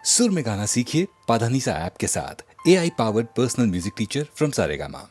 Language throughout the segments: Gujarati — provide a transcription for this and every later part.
सुर में गाना सीखिए पाधानीसा ऐप के साथ। AI powered personal music teacher from Saregama.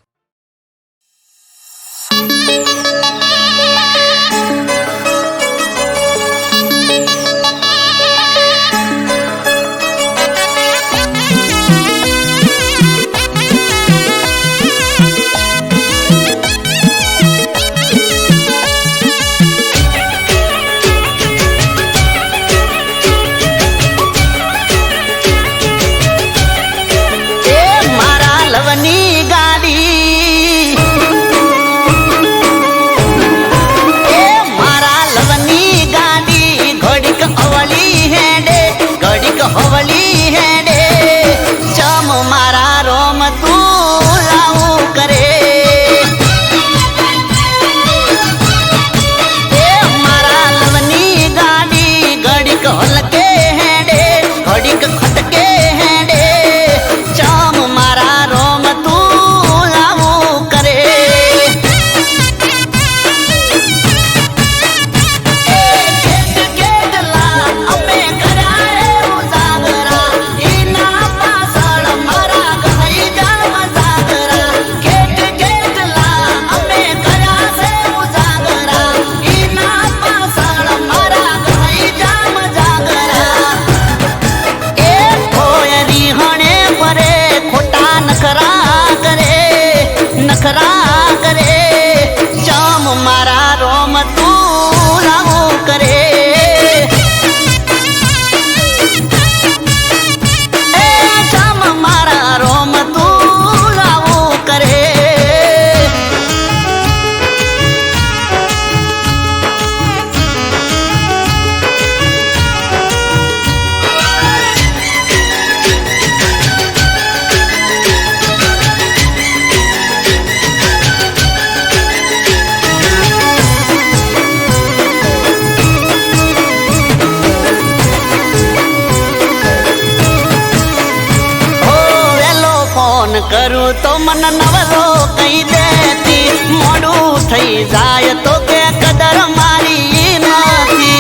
करूँ तो मन नवलो कही देती, मोड़ू थई जाए तो के कदर मारी नथी।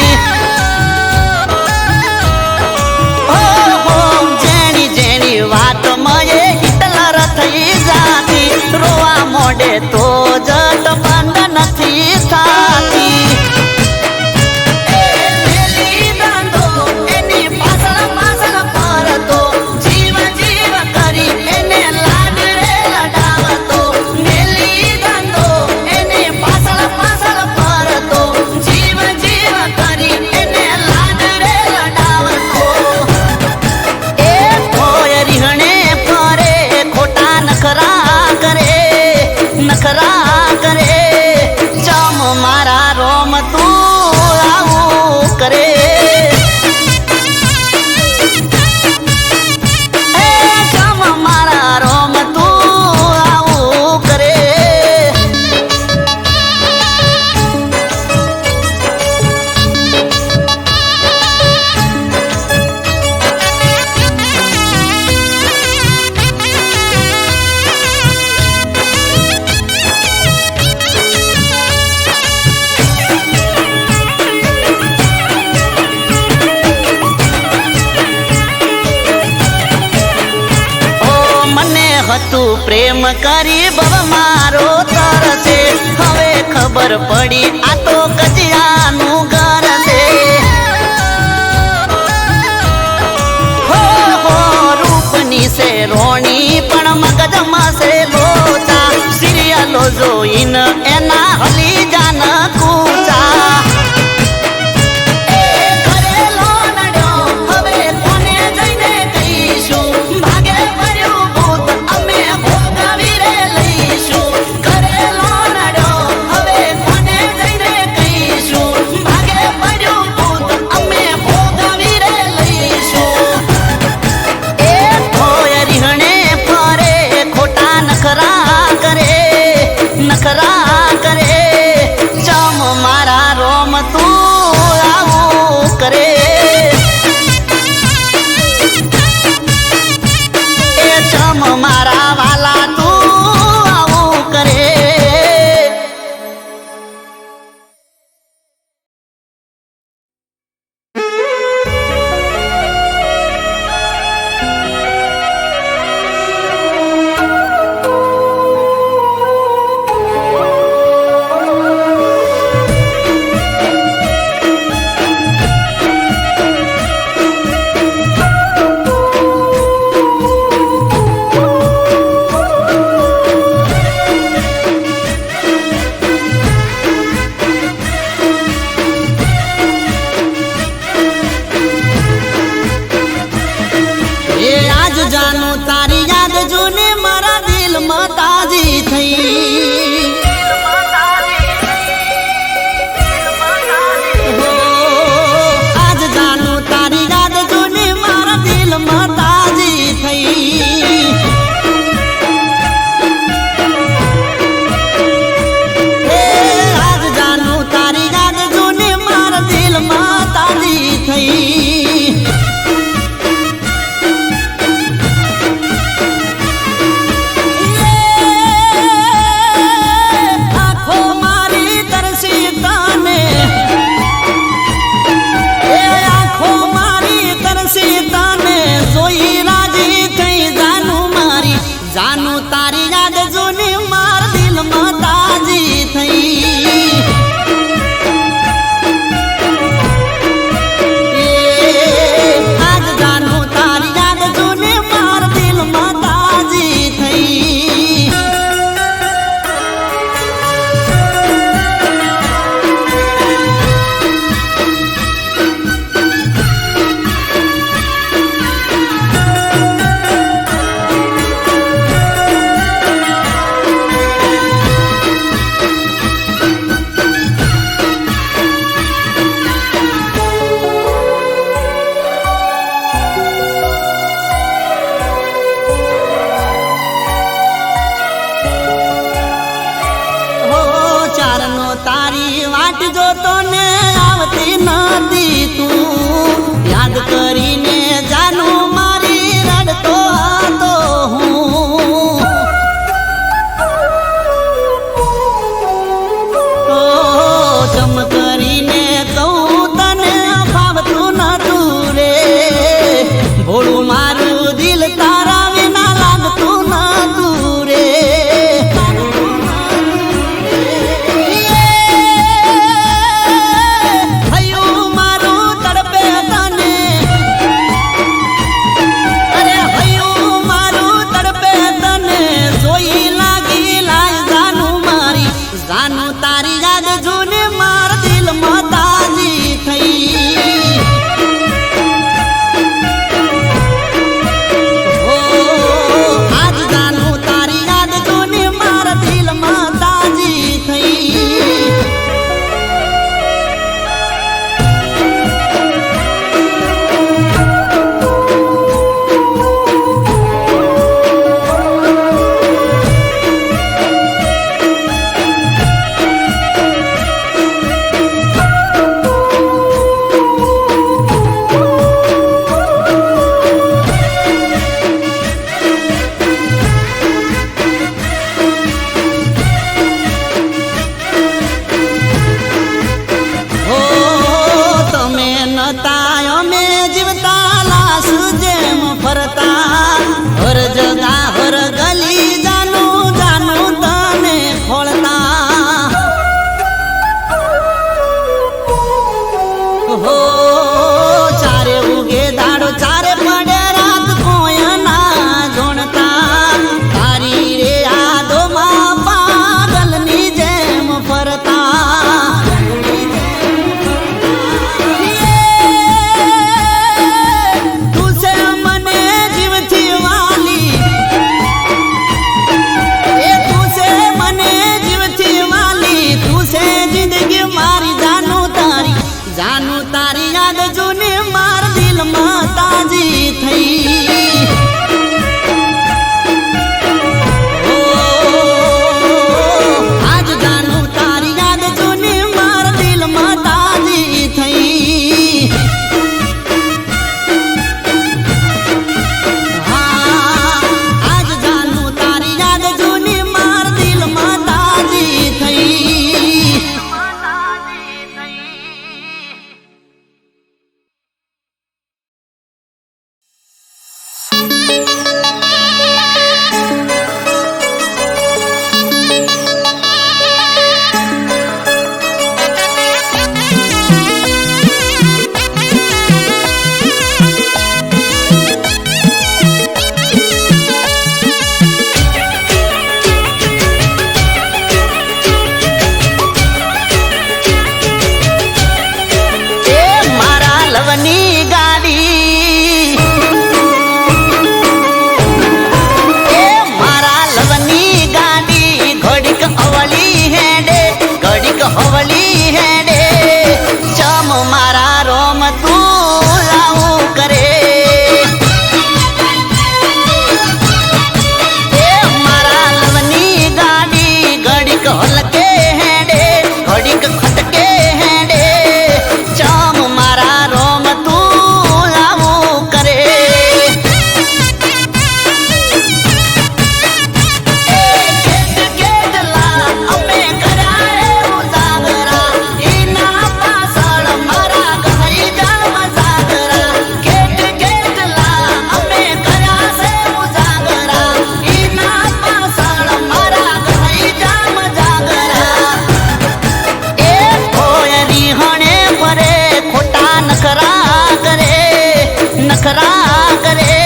हो जेनी जेनी बात मये हिटलर थई जाती, रोआ मोडे तो जट बंद नथी थाती। प्रेम करी बब मारो तरसे, हवे खबर पड़ी आ तो कजियानु घर से। हो रूपनी से रोणी पण मगजमा से लोचा, सीरियलो जोइन एना हली जान कूचा। જાનું તારી યાદ જોને મારા દિલમાં તાજી થઈ હો આજ જાનું તારી યાદ જોને મારા દિલમાં તાજી થઈ આજ જાનું તારી યાદ જોને મારા દિલમાં તાજી થઈ જાનું તારી યાદ જોને માર દિલમાં તાજી થઈ આજ જાનું તારી યાદ જોને માર દિલમાં તાજી થઈ તારી વાટ જોતો ને આવતી નથી તું યાદ કરીને જાનું મારી રડતો હતો હું ચમ કરીને કહું તને ફાવતું નતું રે ભોળું મારું દિલ તારા વિના લાગતું નતું રે જાનું તારી યાદ જોને માર દિલમાં તાજી થઈ હો આજ જાનું તારી યાદ જોને માર દિલમાં તાજી થઈ અમે જીવતા લાશ જેમ ફરતા હર જગા હર ગલી જાનું જાનું તને ખોળતા હો ચારે ઉગે દાડો ચારે પડે રાત કોઈ ના જોણતા તારી રે યાદોમાં પાગલની જેમ ફરતા જાનું તારી યાદ જોને માર દિલમાં તાજી થઈ આજ જાનું તારી યાદ જોને માર દિલમાં તાજી થઈ આજ જાનું તારી યાદ જોને માર દિલમાં તાજી થઈ કરે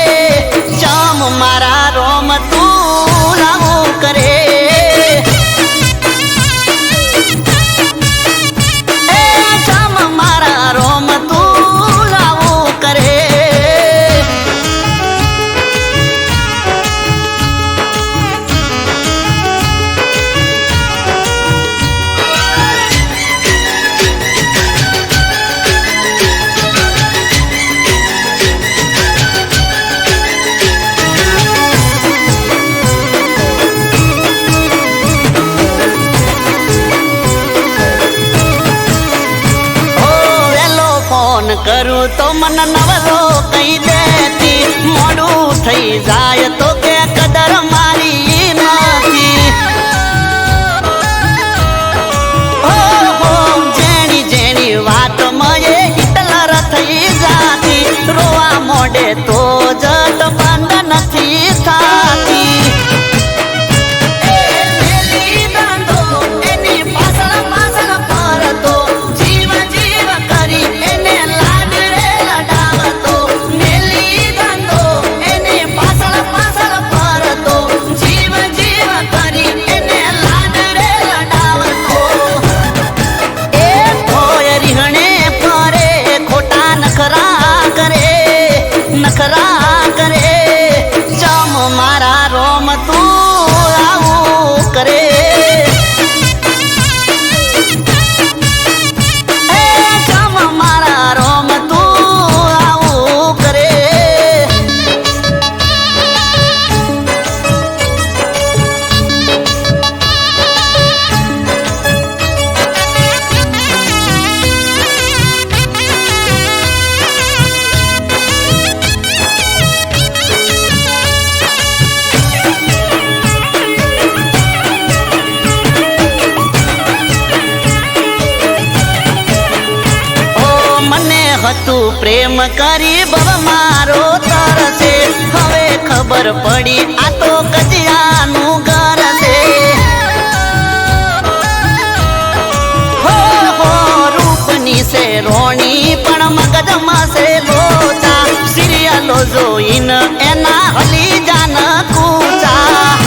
ચમ મારા રોમ તું આવું કરે એ ચમ મારા રોમ તું આવું કરે કરું તો મન નવરો કઈ દેતી મોડું થઈ જાય તો કે કદર મારી નથી હો જેણી જેણી વાત મયે હિટલર થઈ જાતી રોવા મોડે તો જટ બંધ નથી થાતી નખરા કરે ચમ મારા રોમ તું આવું કરે એ ચમ મારા રોમ તું આવું કરે હતું પ્રેમ કરી બવ મારો તરસે હવે ખબર પડી આ તો કજિયાનું ઘર છે હો રૂપની છે રોણી પણ મગજમાં છે લોચા સિરિયલો જોઈને એના હલી જાન કૂચા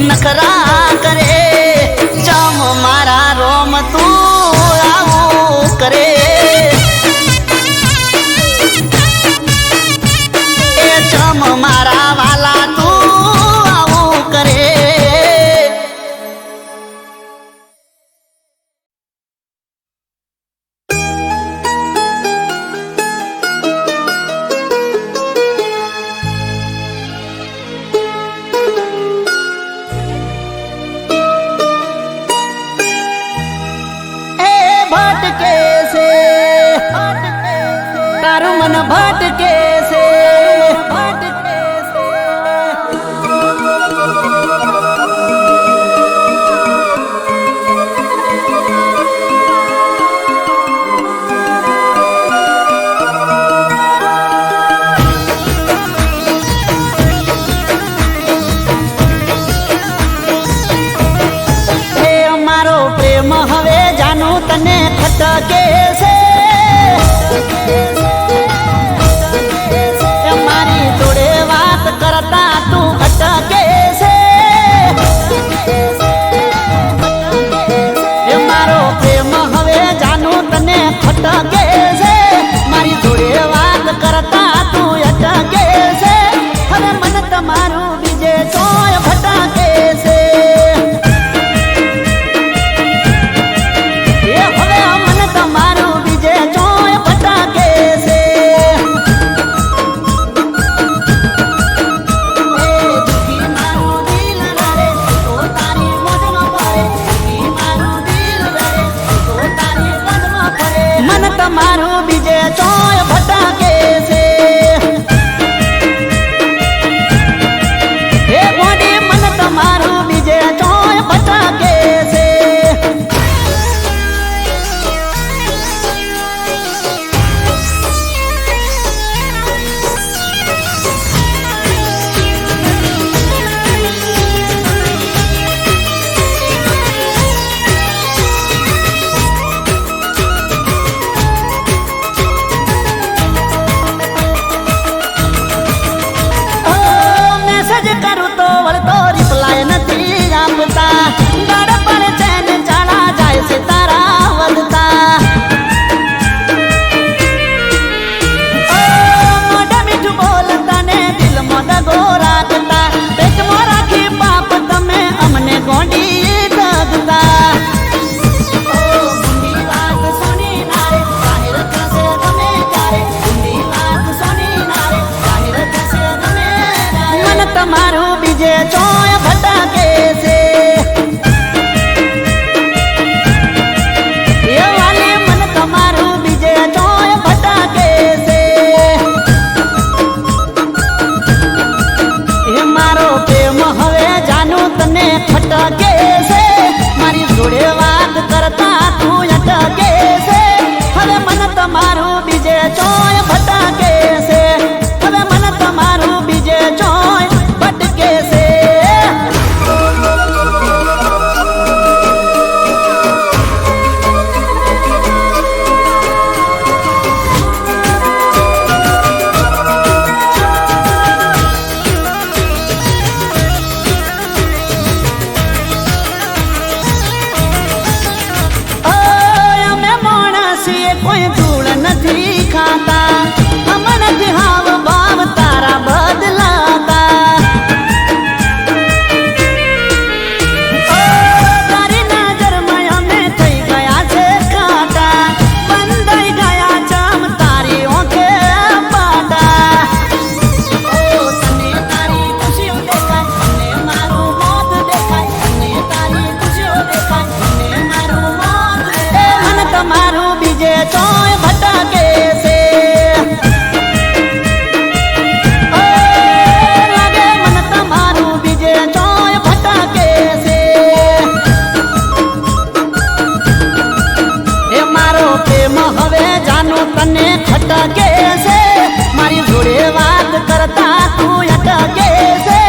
નખરા કરે ચમ મારા રોમ તું આવું કરે એ ચમ મારા વાલા તું આવું કરે ભટકે છે તારું મન ભટકે છે મારો પ્રેમ હવે જાનું તને ખટકે છે મારી જોડે વાત કરતા તું અટકે છે મારો પ્રેમ હવે જાનું તને ખટકે છે મારી જોડે વાત કરતા તું અટકે છે હવે મન તમારું બીજે તોય ભટકે છે તમારું બીજે ચોય ભટકે ખટકે છે મારી જોડે વાત કરતા તું અટકે છે હવે મન તમારું બીજે ચોય ભટકે છે હવે મન તમારું બીજે ચોય ભટકે છે કોઈ ધૂળ નથી ખાતા અમન હાવ ભાવ તારા બદલાતા તારી નજરમાં અમે થઈ ગયા છે કાંટા બંધાઈ ગયા ચમ તારી ઓંખે પાટા તને તારી ખુશીઓ દેખાય અને મારું મોત દેખાય અને તારી ખુશીઓ દેખાય અને મારું મોત મન તમારું બીજે ચોય ભટકે છે લાગે મન તમારું બીજે ચોય ભટકે છે એ મારો પ્રેમ હવે જાનું તને ખટકે છે મારી જોડે વાત કરતા તું અટકે છે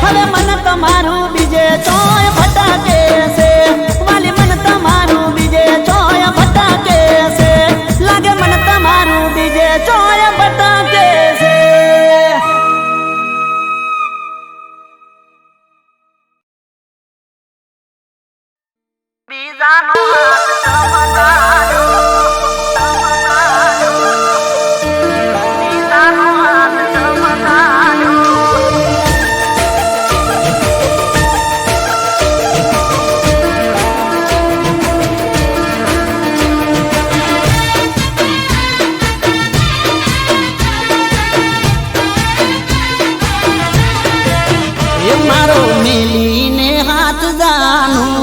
હવે મન તમારું બીજે ચોય ભટકે છે વાલી મન તમારું બીજે ચોય ભટકે છે લાગે મન તમારું બીજે ચોય ભટકે છે બીજાનો હાથ ચમકાયો બીજાનો હાથ ચમકાયો એ મારો મેલીને હાથ જાનું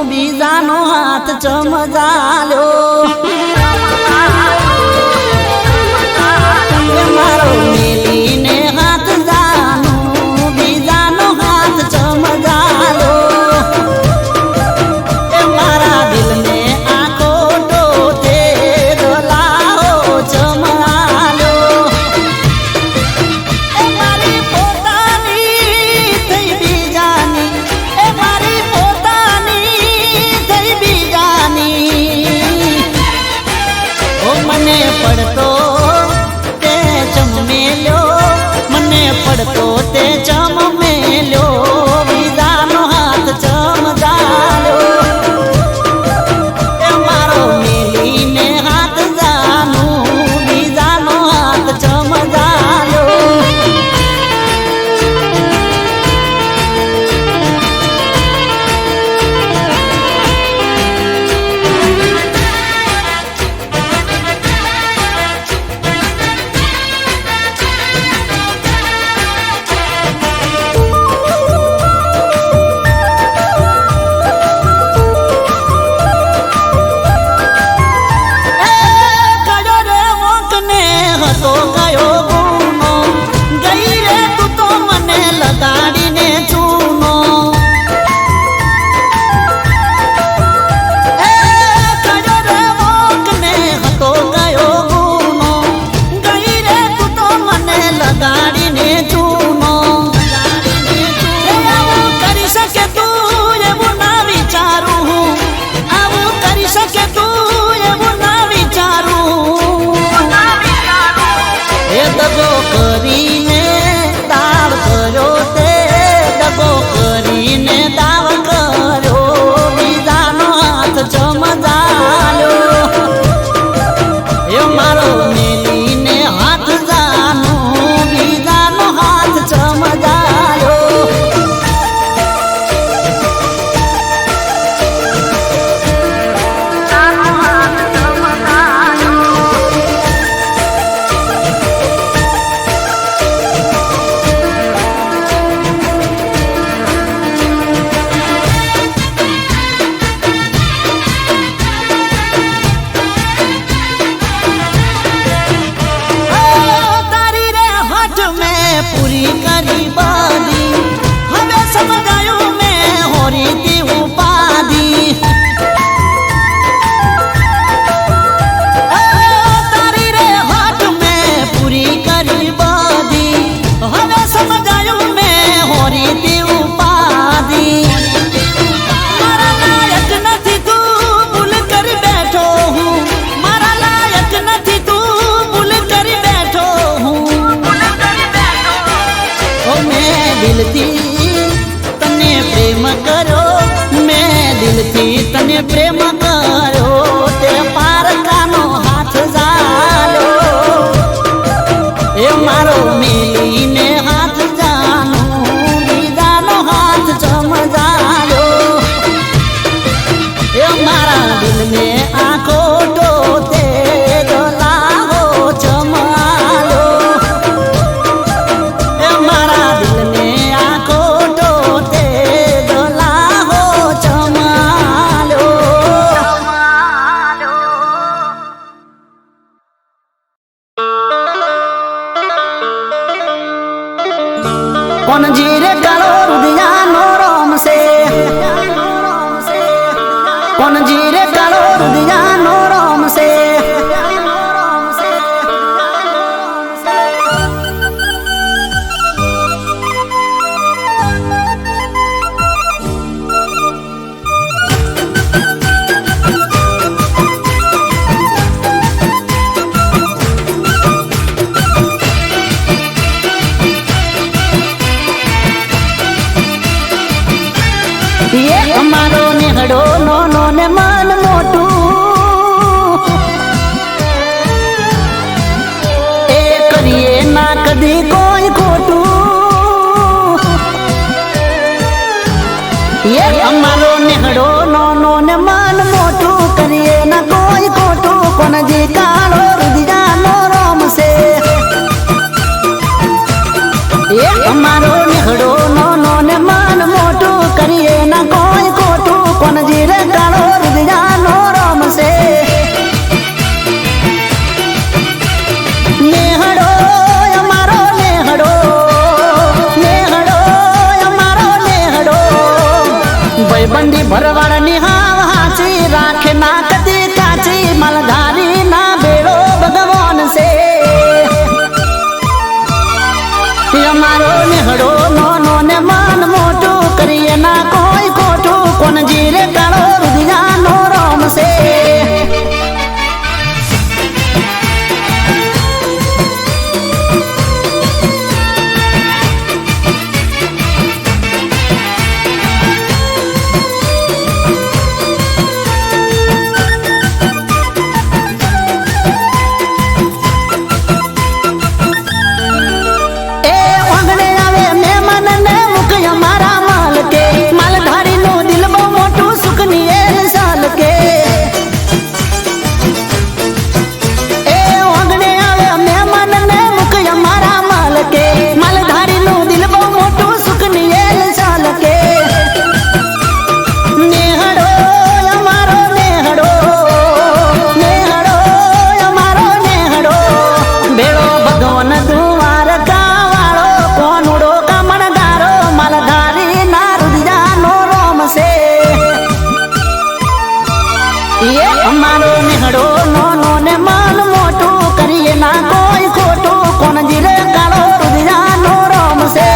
બીજાનો હાથ ચમજાલ્યો એ મારો મેલીને હાથ જાનું બીજાનો હાથ ચમજાલ્યો એ મારા દિલને આખો ટોટે ગલાઓ ચમાલ્યો એ મારી પોતાની થઈ બીજાની એ મારી પોતાની થઈ બીજાની ઓ મને પડતો તે ચમેલ્યો મને પડતો તે ચમેલ્યો બીજાનો હાથ ચમજાલ્યો એ મારો મેલીને હાથ જાનું બીજાનો હાથ ચમજાલ્યો કર્યો મેં દિલથી તને પ્રેમ કર્યો તે પારકાનો હાથ ઝાલ્યો એ મારો મેલીને હાથ જાનો બીજાનો હાથ ચમજાલ્યો એ મારા દિલને આંખો ટોતે દલાવો ચમાલો એ મારા દિલને આંખો ટોતે દલાવો ચમાલો કોણ જીરે કાળો રુદિયાનો રોમશે કોણ જીરે કાળો રુદિયાનો રોમશે એ અમારો નેહડો નોનો ને મન મોટું એ કરીએ ના કદી કોઈ ખોટું એ અમારો નેહડો નોનો ને મન મોટું કરીએ ના કોઈ ખોટું કોણ જી કાળો રુદિયાનો રોમશે એ અમારો નેહડો નોનો ને મન મોટું કરીએ ના કોઈ ખોટું કોણ જીરે કાળો રુદિયાનો રોમશે નેહડો અમારો નેહડો નેહડો અમારો નેહડો ભાઈબંધી ભરવાડની હાવ હાચી રાખે ના કદી કાચી મલધારી ના બેડો ભગવાન છે અમારો નેહડો નોનો ને મન મોટું કરીએ ના કોઈ ખોટું કોણ જીરે કાળો રુદિયાનો રોમશે અમારો નેહડો નોનો ને મન મોટું કરીએ ના કોઈ ખોટું કોણ જીરે કાળો રુદિયાનો રોમશે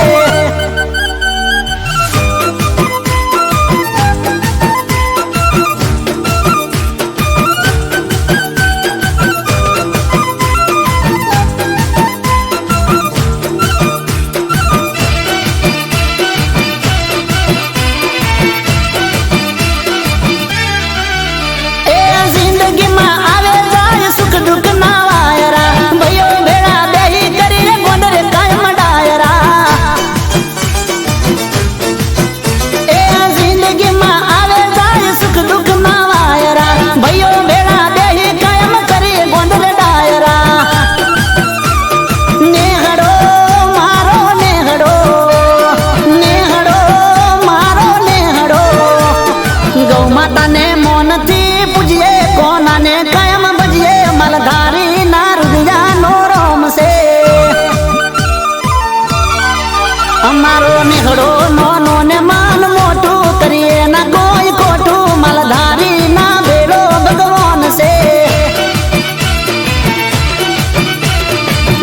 અમારો નેહડો નોનો ને મન મોટું કરીએ ના કોઈ ખોટું મલધારી ના બેડો ભગવાન છે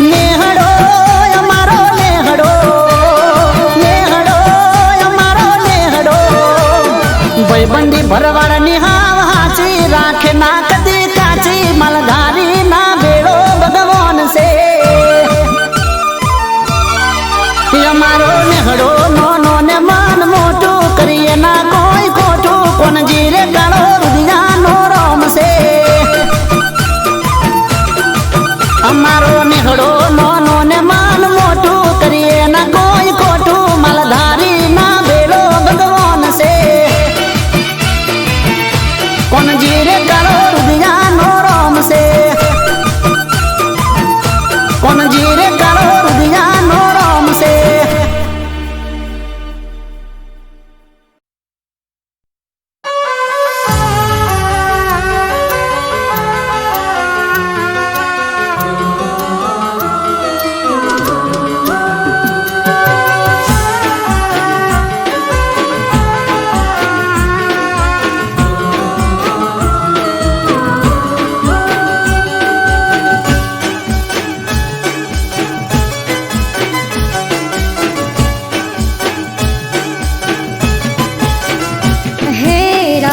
નેહડો અમારો નેહડો નેહડો અમારો નેહડો ભાઈબંધી ભરવાડની હાવ હાચી રાખે ના કદી કાચી મલધારી ના બેડો ભગવાન છે અમારો નેહડો નોનો ને મન મોટું કરીએ ના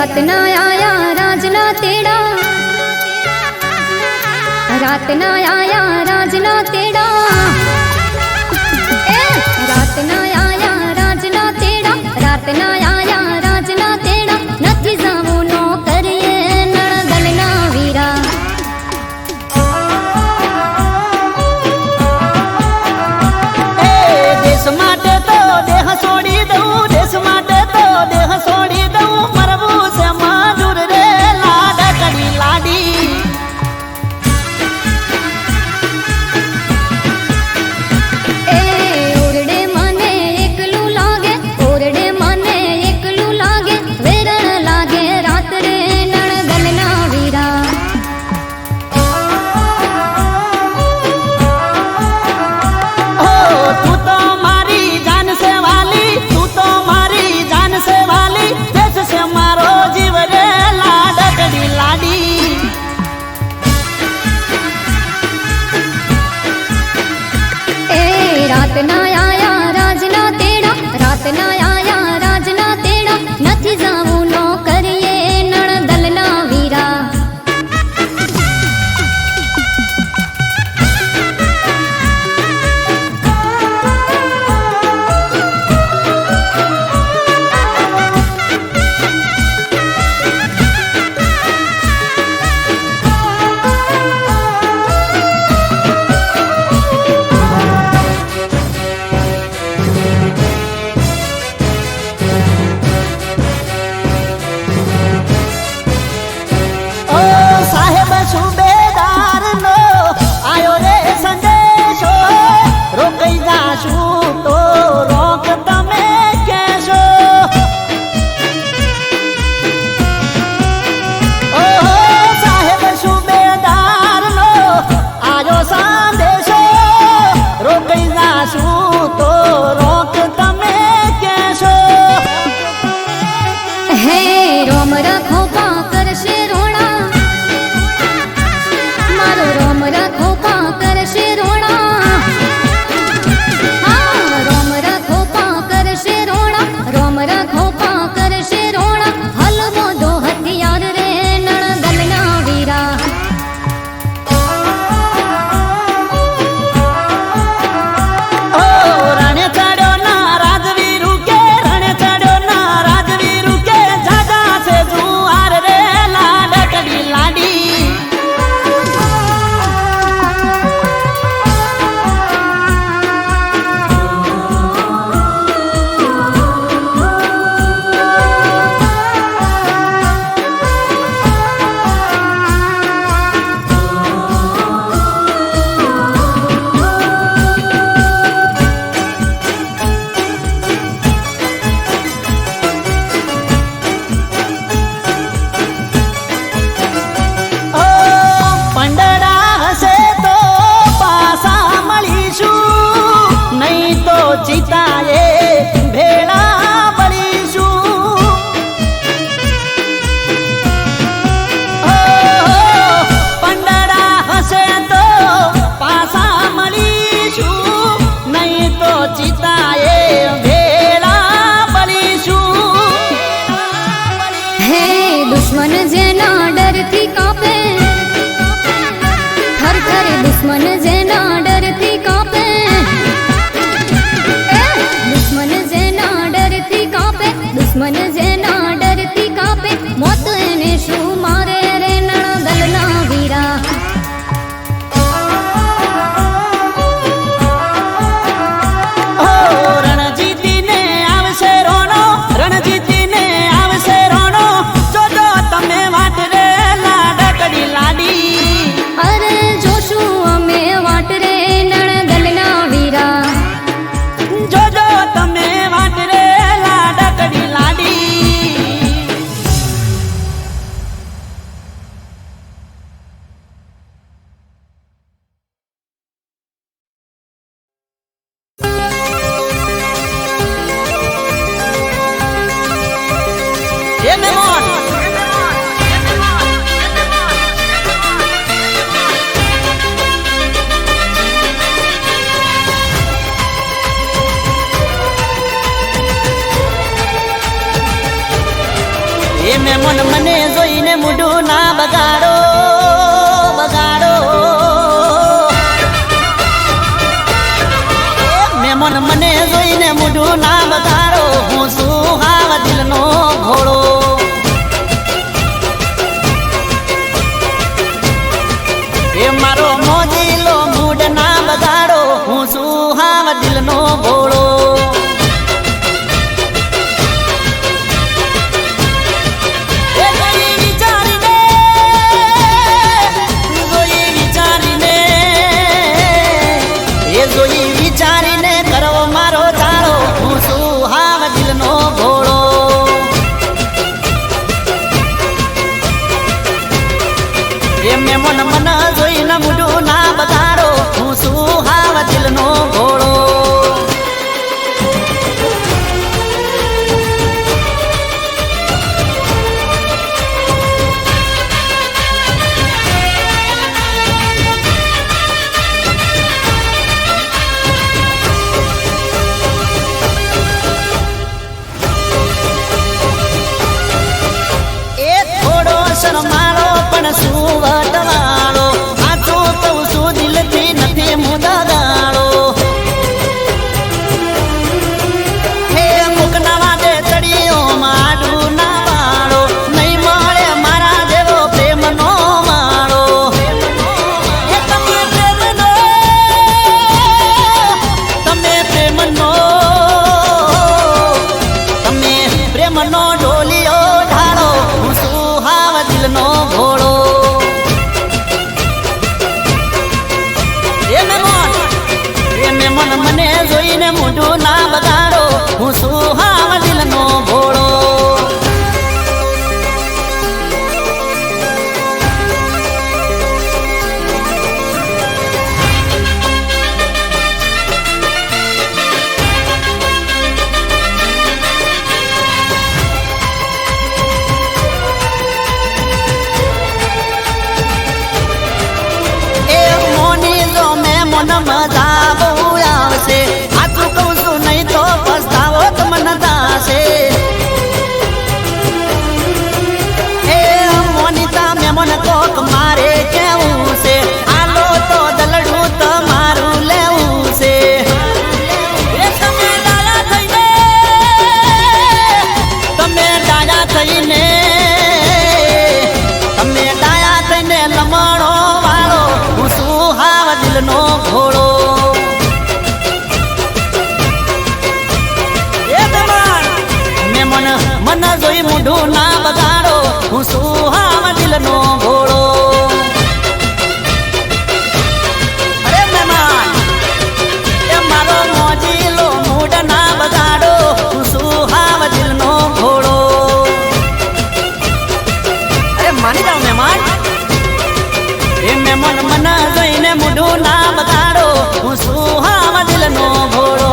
रात ना आया राजना तेड़ा, रात ना आया राजना तेड़ा, रात ना आया राजना तेड़ा, रात ना आया राजना तेड़ा, નથી જાવું નો કરીએ નણદલના વીરા। દેશ માટે તો દેહ છોડી દઉં, દેશ માટે તો દેહ છોડી દઉં, મરવું છે મજૂર રે લાડકડી લાડી। ઓરડે મને એકલું લાગે, ઓરડે મને એકલું લાગે, વેરણ લાગે રાત્રે નણદલના વીરા। ઓ તું તો મારી જાન છે વાલી, તું તો મારી જાન છે વાલી, દેશ છે મારો જીવ રે લાડકડી લાડી। रात ना आया राजना तेड़ा, रात ना आया राजना तेड़ा, નથી જાવું નો કરીએ નણદલના વીરા। ઓ સાહેબ સુબેદાર નો આયો રે સંદેશો, રોકાઈ જાશું તો રોક તમે કહેશો। ઓ સાહેબ સુબેદાર નો આયો સંદેશો, રોકાઈ જાશું તો રોક તમે કહેશો। હે રોમ રખો પા કરશે રોણા, મારો રોમ રખો પા કરશે રોણા, હા રોમ રખો પા કરશે રોણા, રોમ રખો પા કરશે રોણા, હલવો દો હથિયાર રે નણદલના વીરા। ઓ રણે ચડ્યો ના રાજવીરુ કે, રણે ચડ્યો ના રાજવીરુ કે, જાગા છે જુવાર રે લાડકડી લાડી। ઓ પંડડા હશે તો પાસા મળીશું, નહીં તો ચિતાએ ભેળા પડીશું। ઓ પંડડા હશે તો પાસા મળીશું, નહીં તો ચિતાએ ભેળા પડીશું। હે દુશ્મન જેના ડરથી કાપે, થર થર દુશ્મન જેના ડરથી કાપે, દુશ્મન જેના ડરથી કાપે, દુશ્મન જેના ડરથી કાપે, મોત એને શું મારે રે નણદલના વીરા। ઓ રણજીતીને આવશે રોણો, રણજીતીને આવશે રોણો, જોજો તમે વાટ રે લાડકડી લાડી। અરે જોશું અમે વાટ રે નણદલના વીરા। જોજો તમે વાટ રે લાડકડી લાડી। એ મહેમાન એ એ મહેમાન મને જોઈને મૂઢું ના બગાડો બગાડો મહેમાન મને જોઈને મૂઢું ના બગાડો હું શું હાવ દિલનો ભોળો એ મારો મોજીલો મૂડ ના બગાડો હું શું હાવ દિલનો ભોળો વિચારીને કરો મારો તાળો હું શું હાવ દિલનો ભોળો એ મહેમાન મને જોઈને મૂઢું ના બગાડો હું શું હાવ દિલનો ભોળો શરમાળો પણ શું વટવાળો આચું કહું છું દિલથી નથી મુદગાળો હે મુકના વાદે ચડીઓ માડું ના વાળો નહીં મળે મારા જેવો પ્રેમનો માળો તમે પ્રેમનો તમે પ્રેમનો ઢોલિયો ઢાળો હું શું હાવ દિલનો ભોળો એ મહેમાન મને જોઈને મૂઢું ના બગાડો હું શું હાવ દિલનો ભોળો મજા બહુ આવશે આટલું કહું છું નહીં તો પસ્તાવો તમને દાશે એ મોનિતા મહેમાન કોક મારે કેવું છે આલો તો દલડું તમારું લેવું છે તમે ડાયા થઈને લમણો વાળો હું શું હાવ દિલનો ભોળો એ મહેમાન મને જોઈ મૂઢું ના બગાડો હું શું હાવ દિલનો ભોળો અરે મહેમાન એ મારો મોજીલો મૂડ ના બગાડો હું શું હાવ દિલનો ભોળો અરે માની જાઓ મહેમાન એ મહેમાન મને જોઈને મૂઢું ના બગાડો હું શું હાવ દિલનો ભોળો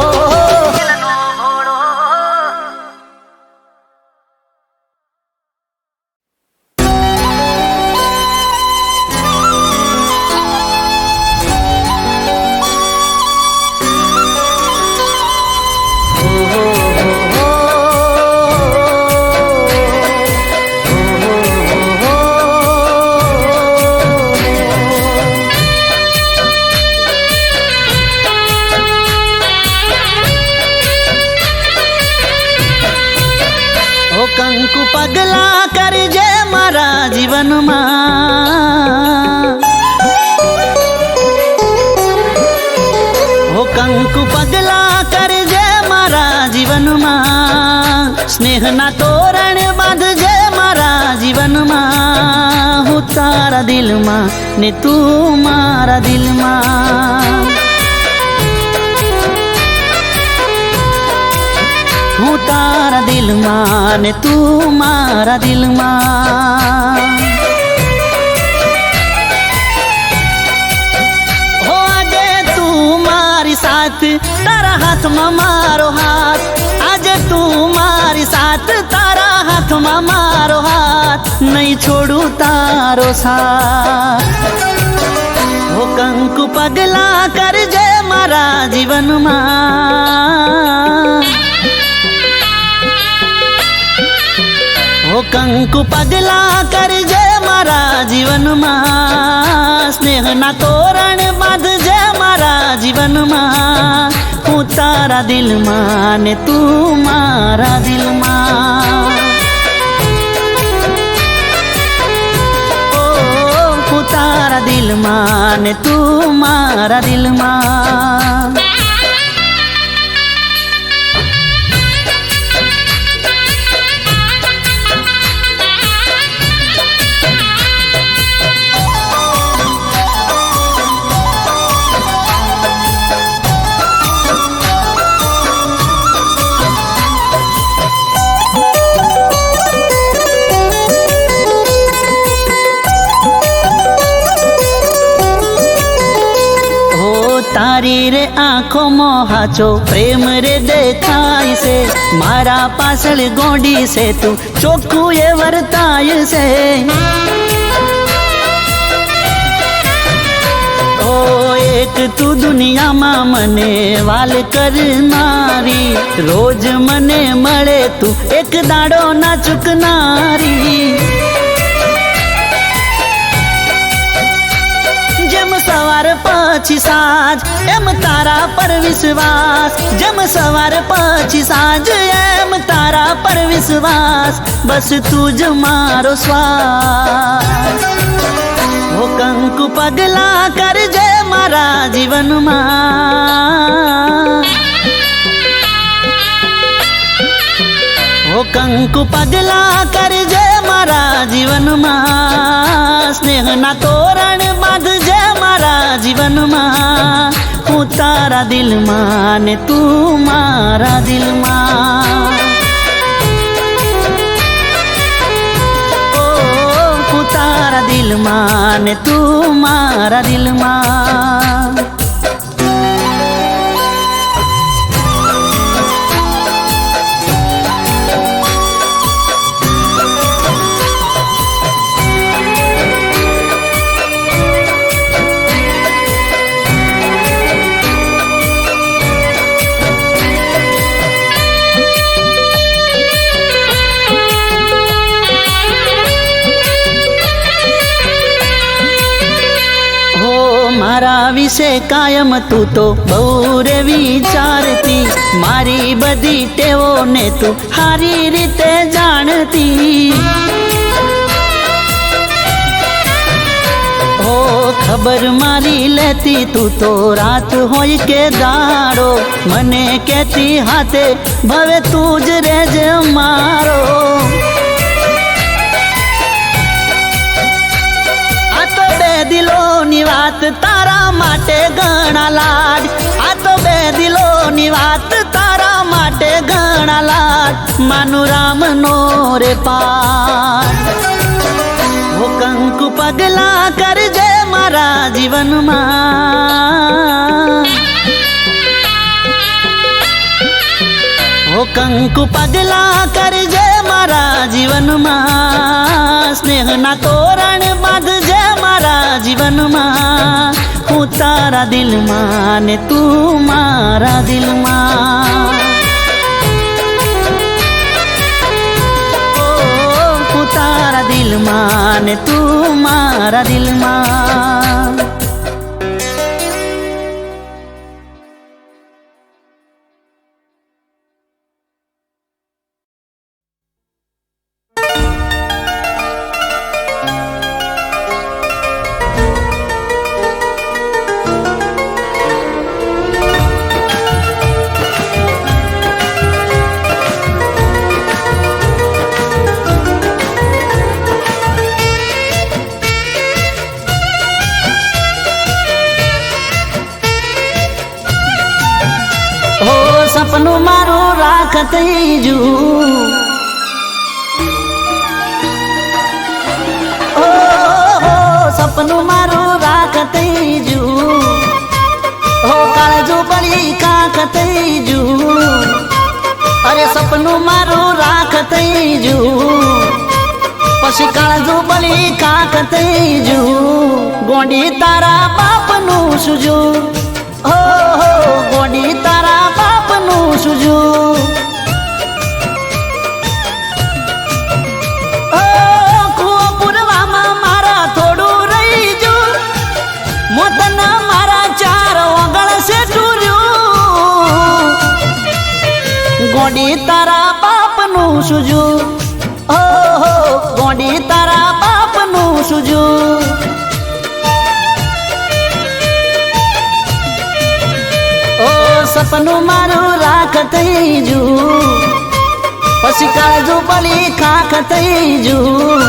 કંકુ પગલા કરજે મારા જીવનમાં હો કંકુ પગલા કરજે મારા જીવનમાં સ્નેહના તોરણ બાંધજે મારા જીવનમાં હું તારા દિલમાં ને તું મારા દિલમાં હું તારા દિલમાં ને તું મારા દિલમાં હો આજે તું મારી સાથ તારા હાથમાં મારો હાથ આજે તું મારી સાથ તારા હાથમાં મારો હાથ નહીં છોડું તારો સાથ હો કંકુ પગલા કરજે મારા જીવનમાં ઓ કંકુ પગલા કરજે મારા જીવનમાં, સ્નેહના તોરણ બાંધજે મારા જીવનમાં, હું તારા દિલમાં ને તું મારા દિલમાં. ઓ હું તારા દિલમાં ને તું મારા દિલમાં. તારી રે આંખોમાં હાચો પ્રેમ રે દેખાય છે, મારા પાછળ ગોંડી છે તું ચોખ્ખું એ વર્તાય છે. ઓ એક તું દુનિયામાં મને વાલ કરનારી, રોજ મને મળે તું એક દાડો ના ચૂકનારી. સવાર પછી સાંજ એમ તારા પર વિશ્વાસ, જેમ સવાર પછી સાંજ એમ તારા પર વિશ્વાસ, બસ તું જ મારો શ્વાસ. ઓ કંકુ પગલા કરજે મારા જીવનમાં, ઓ કંકુ પગલા કરજે મારા જીવનમાં, સ્નેહના તોરણ બાંધજે મારા જીવનમાં, હું તારા દિલમાં ને તું મારા દિલમાં. ઓ હું તારા દિલમાં ને તું મારા દિલમાં. મારા વિશે કાયમ તું તો બહુ રે વિચારતી, મારી બધી ટેવોને તું સારી રીતે જાણતી. ઓ ખબર મારી લેતી તું તો રાત હોય કે દાડો, મને કહેતી હાથે ભવે તું જ રેજ મારો. દિલોની વાત તારા માટે ઘણા લાડ, આ તો બે દિલોની વાત તારા માટે ઘણા લાડ, માનું રામનો રે પાઠ. ઓ કંકુ પગલા કરજે મારા જીવનમાં, ઓ કંકુ પગલા કરજે મારા જીવનમાં, સ્નેહના તોરણ બાંધજે મારા જીવનમાં, હું તારા દિલમાં ને તું મારા દિલમાં. ઓ હું તારા દિલમાં ને તું મારા દિલમાં. સપનું મારું રાખત જુ, ઓ સપનું મારું રાખત જુ, હો કાળજો પડી કાકત જુ, અરે સપનું મારું રાખત જુ, પછી કાળજો પડી કાકત જુ, ગોંડી તારા બાપનું સુજુ, હો ગોંડી તારા બાપનું સુજુ. ગોડી તારા બાપનું સુજું, ઓહો ગોડી તારા બાપનું સુજું. ઓ સપનું મારું રાખ થઈ જું, પછી કાજુ બળી ખાખ થઈ જું.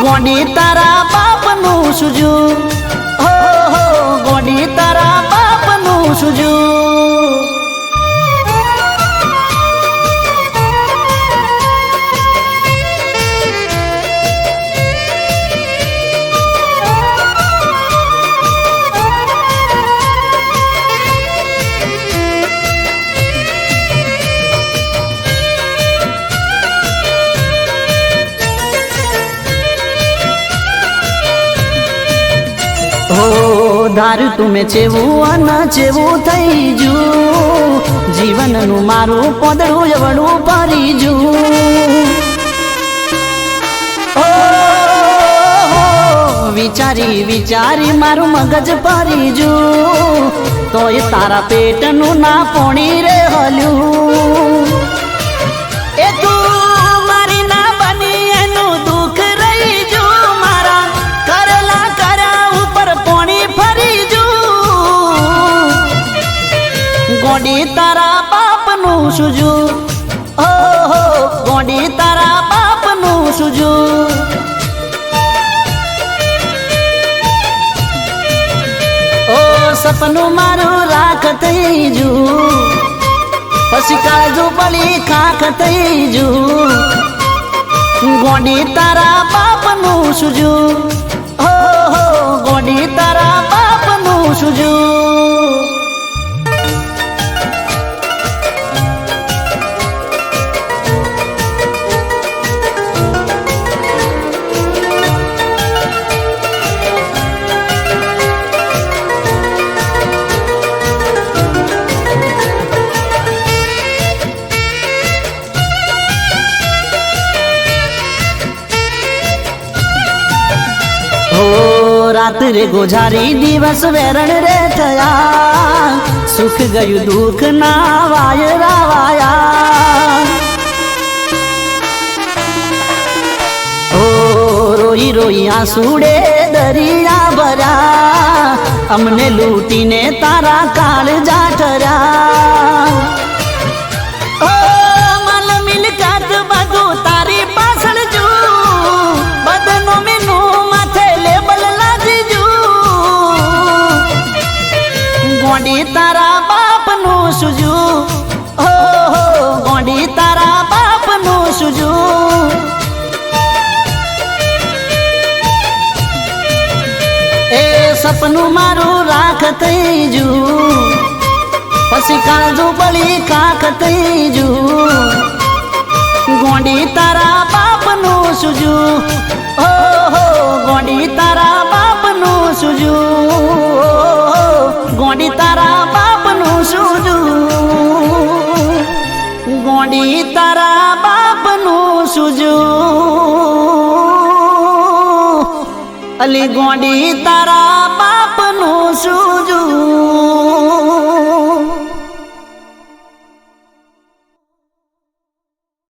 ગોડી તારા બાપનું સુજું, ઓહો ગોડી તારા બાપનું સુજું. હો ધારું તુમે ચેવું અને ચેવું થઈ જું, જીવનનું મારું પોદળું એવડું ભરી જું. ઓ વિચારી વિચારી મારું મગજ ભરી જું, તોય તારા પેટનું ના પોણી રે હલ્યું. એ તું મારી ના બની એનું દુઃખ રહી જું, મારા કરેલા કર્યા ઉપર પોણી ફરી જું. ગોડી તારા બાપનું સુજું, ઓહો ગોડી તારા બાપનું સુજું. ઓ સપનું મારું રાખ થઈ જું, પછી કાજુ બળી ખાખ થઈ જું. ગોડી તારા બાપનું સુજું, ઓહો ગોડી તારા બાપનું સુજું. રાત્રે ગોઝારી દિવસ વેરણ રે થયા, સુખ ગયું દુઃખ ના વાયરા વાયા. ઓ રોઈ રોઈ આંસુડે દરિયા ભર્યા, અમને લૂંટીને તારા કાળજા ઠર્યા. ઓ માલ મિલકત બધું તારી પાછળ જું, બદનો મેનું માથે લેબલ લાગી જું. ગોડી તારા બાપનું સુજું, ઓહો ગોડી તારા બાપનું સુજું. એ સપનું મારું રાખ થઈ જું, પછી કાજુ બળી ખાખ થઈ જું. ગોડી તારા બાપનું સુજું, ઓહો ગોડી તારા બાપનું સુજું. ગોડી તારા બાપનું સુજું, ગોડી તારા બાપનું સુજું. અલી ગોડી તારા બાપનું